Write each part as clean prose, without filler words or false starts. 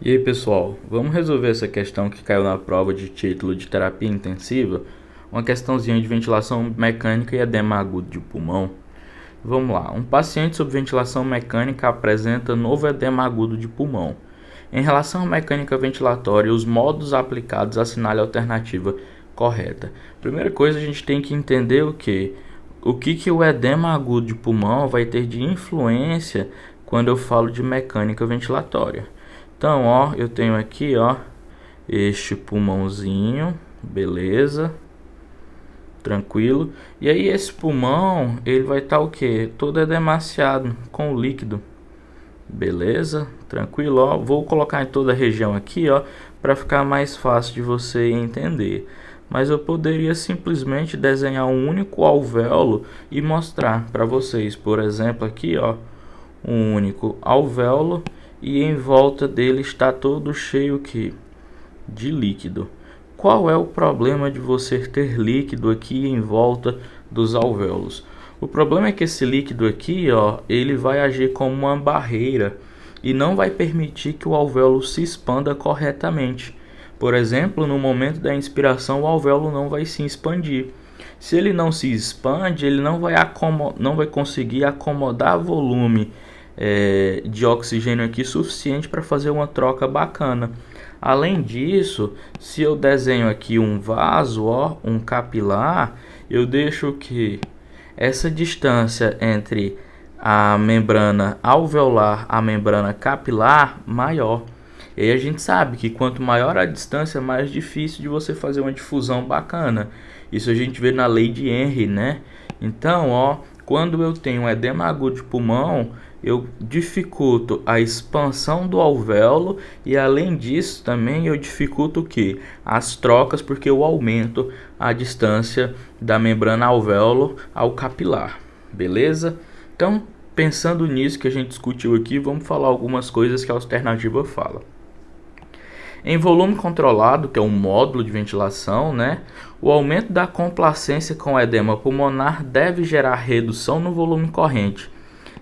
E aí pessoal, vamos resolver essa questão que caiu na prova de título de terapia intensiva? Uma questãozinha de ventilação mecânica e edema agudo de pulmão. Vamos lá, um paciente sob ventilação mecânica apresenta novo edema agudo de pulmão. Em relação à mecânica ventilatória, os modos aplicados assinale a alternativa correta. Primeira coisa, a gente tem que entender o que o edema agudo de pulmão vai ter de influência quando eu falo de mecânica ventilatória. Então, ó, eu tenho aqui, ó, este pulmãozinho, beleza, tranquilo. E aí esse pulmão, ele vai estar o quê? Todo edemaciado com o líquido, beleza, tranquilo, ó. Vou colocar em toda a região aqui, ó, para ficar mais fácil de você entender. Mas eu poderia simplesmente desenhar um único alvéolo e mostrar para vocês, por exemplo, aqui, ó, um único alvéolo. E em volta dele está todo cheio de líquido. Qual é o problema de você ter líquido aqui em volta dos alvéolos? O problema é que esse líquido aqui, ó, ele vai agir como uma barreira e não vai permitir que o alvéolo se expanda corretamente. Por exemplo, no momento da inspiração, o alvéolo não vai se expandir. Se ele não se expande, ele não vai conseguir acomodar volume de oxigênio aqui suficiente para fazer uma troca bacana. Além disso, se eu desenho aqui um vaso, ó, um capilar, eu deixo que essa distância entre a membrana alveolar e a membrana capilar maior. E aí a gente sabe que quanto maior a distância, mais difícil de você fazer uma difusão bacana. Isso a gente vê na lei de Henry, né? Então, ó, quando eu tenho edema agudo de pulmão, eu dificulto a expansão do alvéolo e além disso também eu dificulto o que? As trocas, porque eu aumento a distância da membrana alvéolo ao capilar, beleza? Então, pensando nisso que a gente discutiu aqui, vamos falar algumas coisas que a alternativa fala. Em volume controlado, que é um módulo de ventilação, né, o aumento da complacência com edema pulmonar deve gerar redução no volume corrente,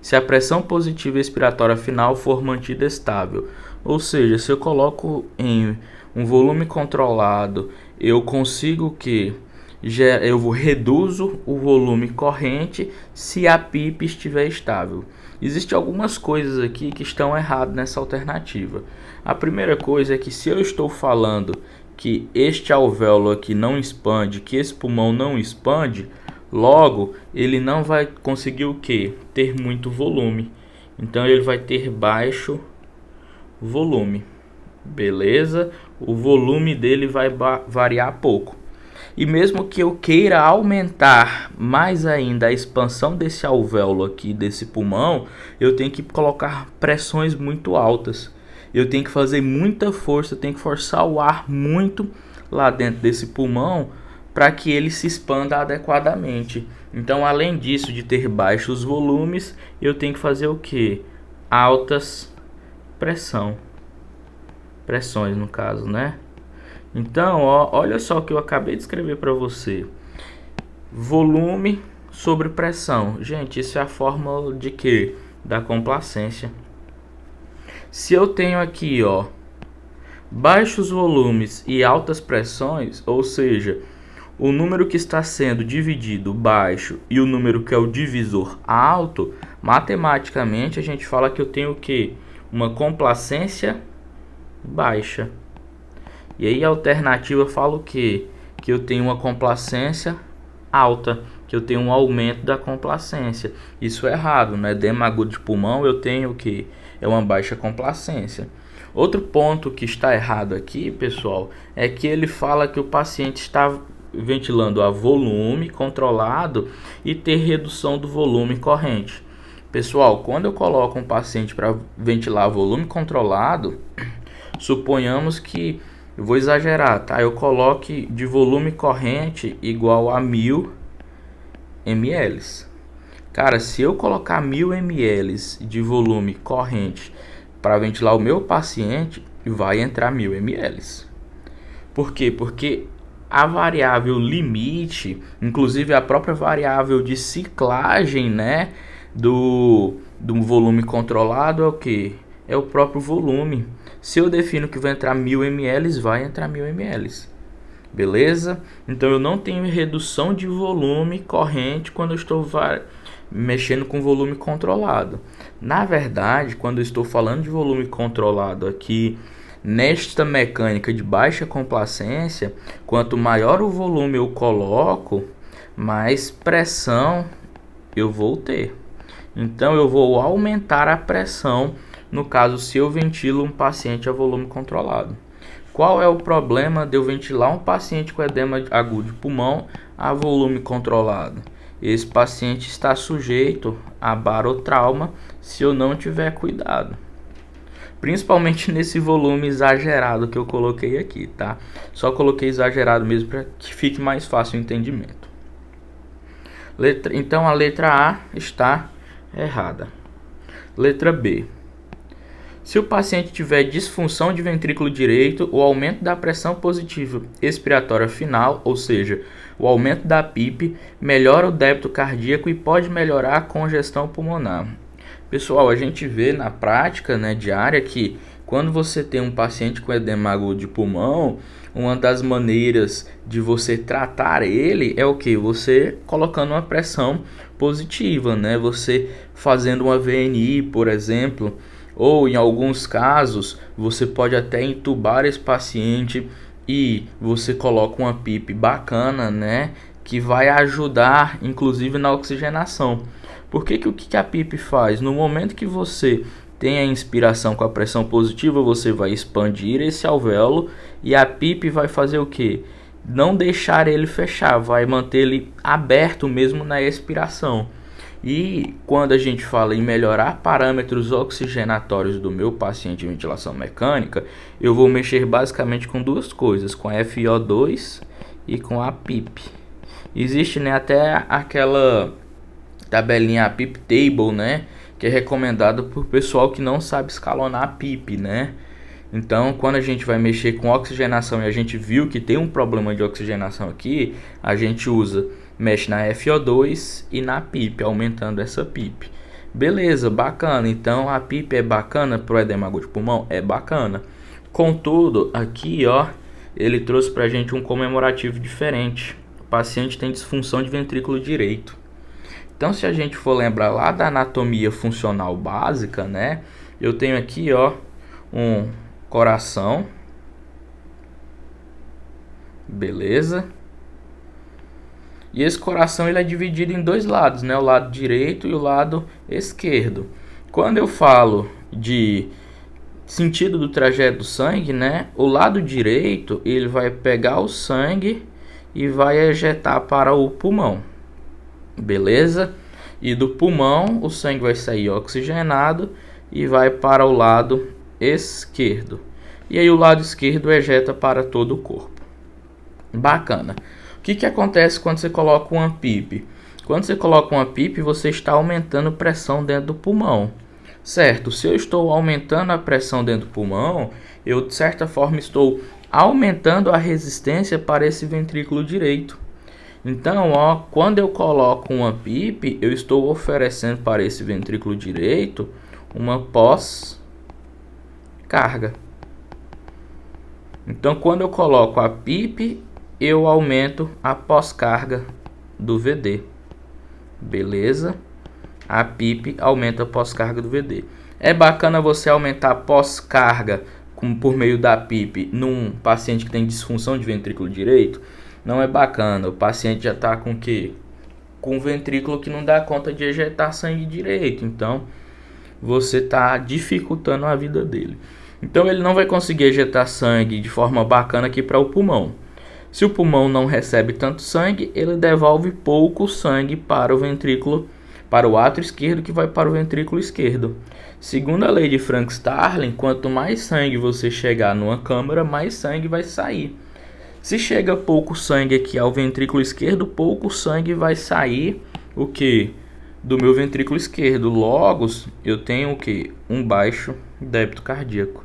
se a pressão positiva expiratória final for mantida estável. Ou seja, se eu coloco em um volume controlado, eu consigo que eu reduzo o volume corrente se a PIP estiver estável. Existem algumas coisas aqui que estão erradas nessa alternativa. A primeira coisa é que se eu estou falando que este alvéolo aqui não expande, que esse pulmão não expande, logo ele não vai conseguir o que? Ter muito volume. Então ele vai ter baixo volume. Beleza? O volume dele vai variar pouco. E mesmo que eu queira aumentar mais ainda a expansão desse alvéolo aqui, desse pulmão, eu tenho que colocar pressões muito altas. Eu tenho que fazer muita força, eu tenho que forçar o ar muito lá dentro desse pulmão para que ele se expanda adequadamente. Então, além disso de ter baixos volumes, eu tenho que fazer o que? Altas pressões no caso, né? Então, ó, olha só o que eu acabei de escrever para você. Volume sobre pressão. Gente, isso é a fórmula de quê? Da complacência. Se eu tenho aqui, ó, baixos volumes e altas pressões, ou seja, o número que está sendo dividido baixo e o número que é o divisor alto, matematicamente a gente fala que eu tenho o quê? Uma complacência baixa. E aí a alternativa fala o quê? Que eu tenho uma complacência alta, que eu tenho um aumento da complacência. Isso é errado, né? Edema agudo de pulmão eu tenho o quê? É uma baixa complacência. Outro ponto que está errado aqui, pessoal, é que ele fala que o paciente está ventilando a volume controlado e ter redução do volume corrente. Pessoal, quando eu coloco um paciente para ventilar volume controlado, suponhamos que, eu vou exagerar, tá? Eu coloque de volume corrente igual a 1000 ml. Cara, se eu colocar 1000 ml de volume corrente para ventilar o meu paciente, vai entrar 1000 ml. Por quê? Porque a variável limite, inclusive a própria variável de ciclagem, né, do volume controlado é o que? é o próprio volume. Se eu defino que vai entrar 1000 ml, vai entrar 1000 ml. Beleza? Então eu não tenho redução de volume corrente quando eu estou mexendo com volume controlado. Na verdade, quando eu estou falando de volume controlado aqui, nesta mecânica de baixa complacência, quanto maior o volume eu coloco, mais pressão eu vou ter. Então eu vou aumentar a pressão no caso se eu ventilo um paciente a volume controlado. Qual é o problema de eu ventilar um paciente com edema agudo de pulmão a volume controlado? Esse paciente está sujeito a barotrauma se eu não tiver cuidado. Principalmente nesse volume exagerado que eu coloquei aqui, tá? Só coloquei exagerado mesmo para que fique mais fácil o entendimento. Então a letra A está errada. Letra B. Se o paciente tiver disfunção de ventrículo direito, o aumento da pressão positiva expiratória final, ou seja, o aumento da PIP, melhora o débito cardíaco e pode melhorar a congestão pulmonar. Pessoal, a gente vê na prática, né, diária que quando você tem um paciente com edema agudo de pulmão, uma das maneiras de você tratar ele é o que? Você colocando uma pressão positiva, né? Você fazendo uma VNI, por exemplo, ou em alguns casos você pode até entubar esse paciente e você coloca uma PIP bacana, né, que vai ajudar inclusive na oxigenação. Porque o que a PIP faz? No momento que você tem a inspiração com a pressão positiva, você vai expandir esse alvéolo e a PIP vai fazer o que? Não deixar ele fechar, vai manter ele aberto mesmo na expiração. E quando a gente fala em melhorar parâmetros oxigenatórios do meu paciente em ventilação mecânica, eu vou mexer basicamente com duas coisas, com a FiO2 e com a PIP. Existe, né, até aquela tabelinha, a PIP Table, né, que é recomendado por pessoal que não sabe escalonar a PIP, né? Então, quando a gente vai mexer com oxigenação e a gente viu que tem um problema de oxigenação aqui, a gente mexe na FiO2 e na PIP, aumentando essa PIP. Beleza, bacana. Então, a PIP é bacana para o edema agudo de pulmão? É bacana. Contudo, aqui, ó, ele trouxe para a gente um comemorativo diferente. O paciente tem disfunção de ventrículo direito. Então, se a gente for lembrar lá da anatomia funcional básica, né? Eu tenho aqui, ó, um coração. Beleza? E esse coração ele é dividido em dois lados, né? O lado direito e o lado esquerdo. Quando eu falo de sentido do trajeto do sangue, né? O lado direito ele vai pegar o sangue e vai ejetar para o pulmão. Beleza? E do pulmão o sangue vai sair oxigenado e vai para o lado esquerdo. E aí o lado esquerdo ejeta para todo o corpo. Bacana. O que acontece quando você coloca uma PIP? Quando você coloca uma PIP, você está aumentando a pressão dentro do pulmão. Certo? Se eu estou aumentando a pressão dentro do pulmão, eu de certa forma estou aumentando a resistência para esse ventrículo direito. Então, ó, quando eu coloco uma PIP, eu estou oferecendo para esse ventrículo direito uma pós-carga. Então, quando eu coloco a PIP, eu aumento a pós-carga do VD. Beleza? A PIP aumenta a pós-carga do VD. É bacana você aumentar a pós-carga por meio da PIP num paciente que tem disfunção de ventrículo direito? Não é bacana. O paciente já está com o quê? Com um ventrículo que não dá conta de ejetar sangue direito. Então, você está dificultando a vida dele. Então, ele não vai conseguir ejetar sangue de forma bacana aqui para o pulmão. Se o pulmão não recebe tanto sangue, ele devolve pouco sangue para o ventrículo, para o átrio esquerdo, que vai para o ventrículo esquerdo. Segundo a lei de Frank-Starling, quanto mais sangue você chegar numa câmara, mais sangue vai sair. Se chega pouco sangue aqui ao ventrículo esquerdo, pouco sangue vai sair o que? Do meu ventrículo esquerdo. Logo, eu tenho o que? Um baixo débito cardíaco.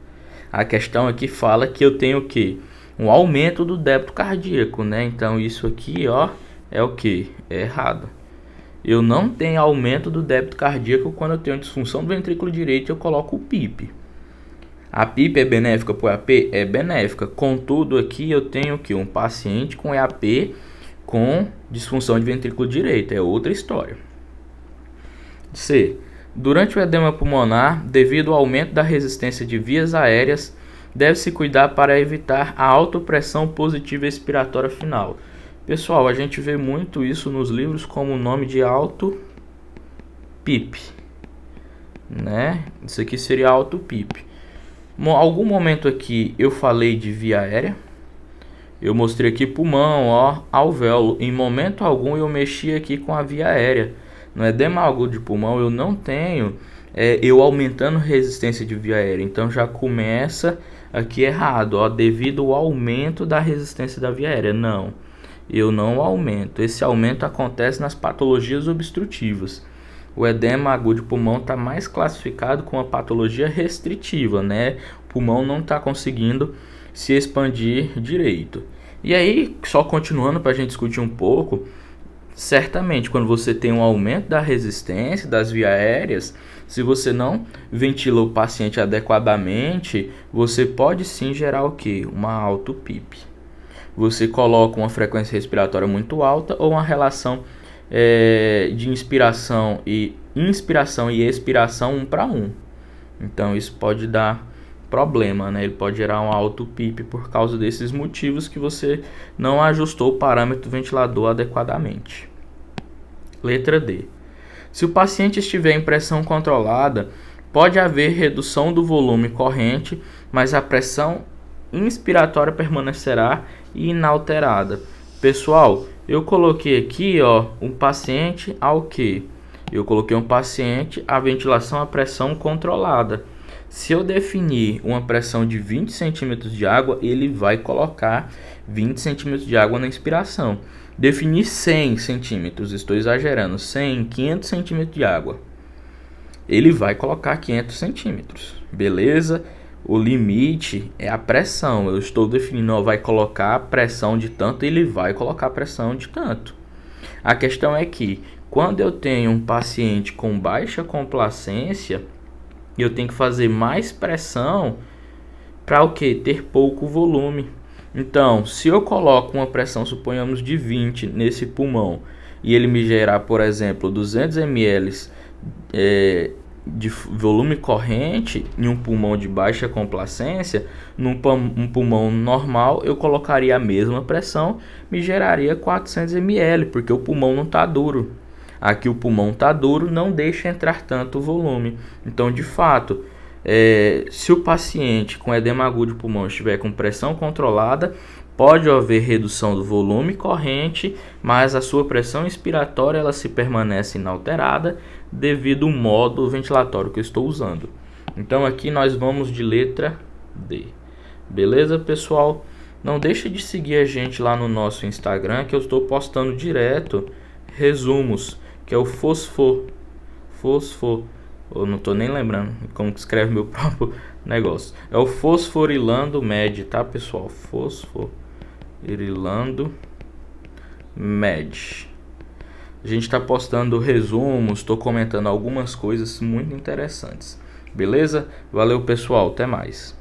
A questão aqui fala que eu tenho o que? Um aumento do débito cardíaco, né? Então isso aqui, ó, é o que? É errado. Eu não tenho aumento do débito cardíaco quando eu tenho disfunção do ventrículo direito e eu coloco o PIP. A PIP é benéfica para o EAP? É benéfica. Contudo, aqui eu tenho que um paciente com EAP com disfunção de ventrículo direito. É outra história. C. Durante o edema pulmonar, devido ao aumento da resistência de vias aéreas, deve-se cuidar para evitar a autopressão positiva expiratória final. Pessoal, a gente vê muito isso nos livros como o nome de auto-PIP, né? Isso aqui seria auto-PIP. Em algum momento aqui eu falei de via aérea. Eu mostrei aqui pulmão, ó, alvéolo. Em momento algum eu mexi aqui com a via aérea. No edema agudo de pulmão eu não tenho eu aumentando resistência de via aérea. Então já começa aqui errado, ó, devido ao aumento da resistência da via aérea. Não, eu não aumento. Esse aumento acontece nas patologias obstrutivas. O edema agudo de pulmão está mais classificado com a patologia restritiva, né? O pulmão não está conseguindo se expandir direito. E aí, só continuando para a gente discutir um pouco, certamente quando você tem um aumento da resistência das vias aéreas, se você não ventila o paciente adequadamente, você pode sim gerar o que? Uma auto-PIP. Você coloca uma frequência respiratória muito alta ou uma relação de inspiração e expiração 1 para 1. Então isso pode dar problema, né? Ele pode gerar um auto-PIP por causa desses motivos que você não ajustou o parâmetro ventilador adequadamente. Letra D. Se o paciente estiver em pressão controlada, pode haver redução do volume corrente, mas a pressão inspiratória permanecerá inalterada. Pessoal, eu coloquei aqui, ó, um paciente ao que? Eu coloquei um paciente à ventilação a pressão controlada. Se eu definir uma pressão de 20 centímetros de água, ele vai colocar 20 centímetros de água na inspiração. Definir 100 centímetros, estou exagerando, 100, 500 centímetros de água. Ele vai colocar 500 centímetros, beleza? O limite é a pressão. Eu estou definindo, ó, vai colocar pressão de tanto, ele vai colocar pressão de tanto. A questão é que quando eu tenho um paciente com baixa complacência, eu tenho que fazer mais pressão para o que? Ter pouco volume. Então, se eu coloco uma pressão, suponhamos, de 20 nesse pulmão e ele me gerar, por exemplo, 200 ml de volume corrente em um pulmão de baixa complacência, num pulmão normal eu colocaria a mesma pressão, me geraria 400 ml, porque o pulmão não está duro. Aqui o pulmão está duro, não deixa entrar tanto volume. Então, de fato, se o paciente com edema agudo de pulmão estiver com pressão controlada, pode haver redução do volume corrente, mas a sua pressão inspiratória ela se permanece inalterada devido ao modo ventilatório que eu estou usando. Então aqui nós vamos de letra D. Beleza, pessoal? Não deixe de seguir a gente lá no nosso Instagram, que eu estou postando direto resumos, que é o Fosfor. Eu não estou nem lembrando como que escreve meu próprio negócio. É o Fosforilando Med, tá, pessoal? Fosforilando Med. A gente está postando resumos, estou comentando algumas coisas muito interessantes. Beleza? Valeu, pessoal. Até mais.